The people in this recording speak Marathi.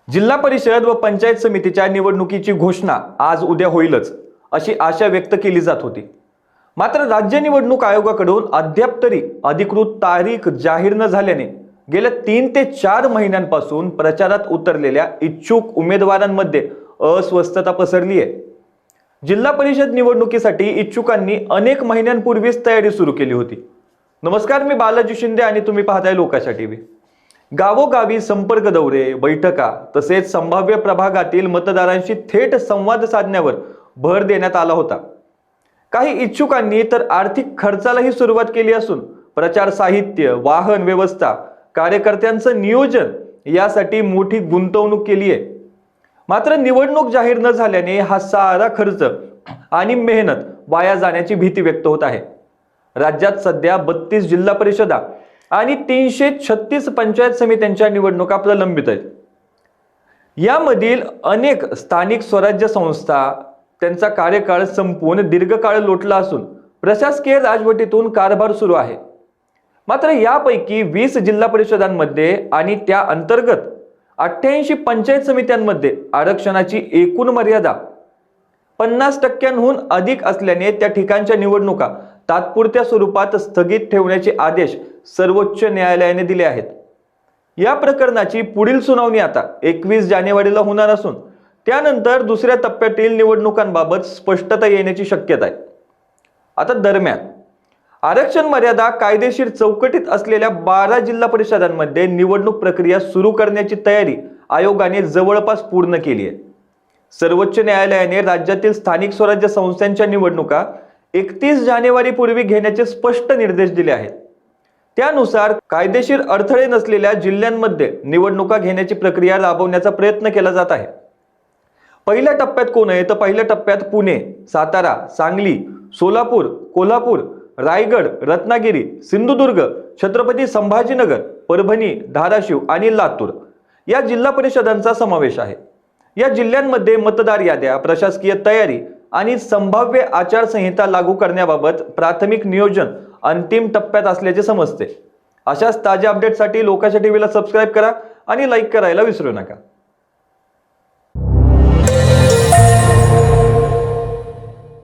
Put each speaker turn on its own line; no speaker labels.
जिल्हा परिषद व पंचायत समितीच्या निवडणुकीची घोषणा आज उद्या होईलच अशी आशा व्यक्त केली जात होती। मात्र राज्य निवडणूक आयोगाकडून अद्याप तरी अधिकृत तारीख जाहीर न झाल्याने गेल्या 3 ते 4 महिन्यांपासून प्रचारात उतरलेल्या इच्छुक उमेदवारांमध्ये अस्वस्थता पसरली आहे। जिल्हा परिषद निवडणुकीसाठी इच्छुकांनी अनेक महिन्यांपूर्वीच तयारी सुरू केली होती। नमस्कार, मी बालाजी शिंदे आणि तुम्ही पाहताय लोकाशा टीव्ही। गावोगावी संपर्क दौरे, बैठका तसेच संभाव्य प्रभागातील मतदारांशी थेट संवाद साधण्यावर भर देण्यात आला होता। काही इच्छुकांनी तर आर्थिक खर्चालाही सुरुवात केली असून प्रचार साहित्य, वाहन व्यवस्था, कार्यकर्त्यांचं नियोजन यासाठी मोठी गुंतवणूक केली आहे। मात्र निवडणूक जाहीर न झाल्याने हा सारा खर्च आणि मेहनत वाया जाण्याची भीती व्यक्त होत आहे। राज्यात सध्या 32 जिल्हा परिषदा आणि 336 पंचायत समित्यांच्या निवडणुका प्रलंबित आहेत। यामधील अनेक स्थानिक स्वराज्य संस्था त्यांचा कार्यकाळ संपून दीर्घकाळ लोटला असून प्रशासकीय राजवटीतून कारभार सुरू आहे। मात्र यापैकी 20 जिल्हा परिषदांमध्ये आणि त्या अंतर्गत 88 पंचायत समित्यांमध्ये आरक्षणाची एकूण मर्यादा 50% अधिक असल्याने त्या ठिकाणच्या निवडणुका तात्पुरत्या स्वरूपात स्थगित ठेवण्याचे आदेश सर्वोच्च न्यायालयाने दिले आहेत। या प्रकरणाची पुढील सुनावणी आता 21 जानेवारीला होणार असून त्यानंतर दुसऱ्या टप्प्यातील निवडणुकांबाबत स्पष्टता येण्याची शक्यता आहे। आता दरम्यान आरक्षण मर्यादा कायदेशीर चौकटीत असलेल्या 12 जिल्हा परिषदांमध्ये निवडणूक प्रक्रिया सुरू करण्याची तयारी आयोगाने जवळपास पूर्ण केली आहे। सर्वोच्च न्यायालयाने राज्यातील स्थानिक स्वराज्य संस्थांच्या निवडणुका 31 जानेवारी पूर्वी घेण्याचे स्पष्ट निर्देश दिले आहेत। त्यानुसार कायदेशीर अडथळे नसलेल्या जिल्ह्यांमध्ये निवडणुका घेण्याची प्रक्रिया राबवण्याचा प्रयत्न केला जात आहे। पहिल्या टप्प्यात कोण आहे तर पहिल्या टप्प्यात पुणे, सातारा, सांगली, सोलापूर, कोल्हापूर, रायगड, रत्नागिरी, सिंधुदुर्ग, छत्रपती संभाजीनगर, परभणी, धाराशिव आणि लातूर या जिल्हा परिषदांचा समावेश आहे। या जिल्ह्यांमध्ये मतदार याद्या, प्रशासकीय तयारी आणि संभाव्य आचारसंहिता लागू करण्याबाबत प्राथमिक नियोजन अंतिम टप्प्यात असल्याचे समजते। अशाच ताज्या अपडेटसाठी लोकाशा टीव्हीला सबस्क्राइब करा आणि लाईक करायला विसरू नका।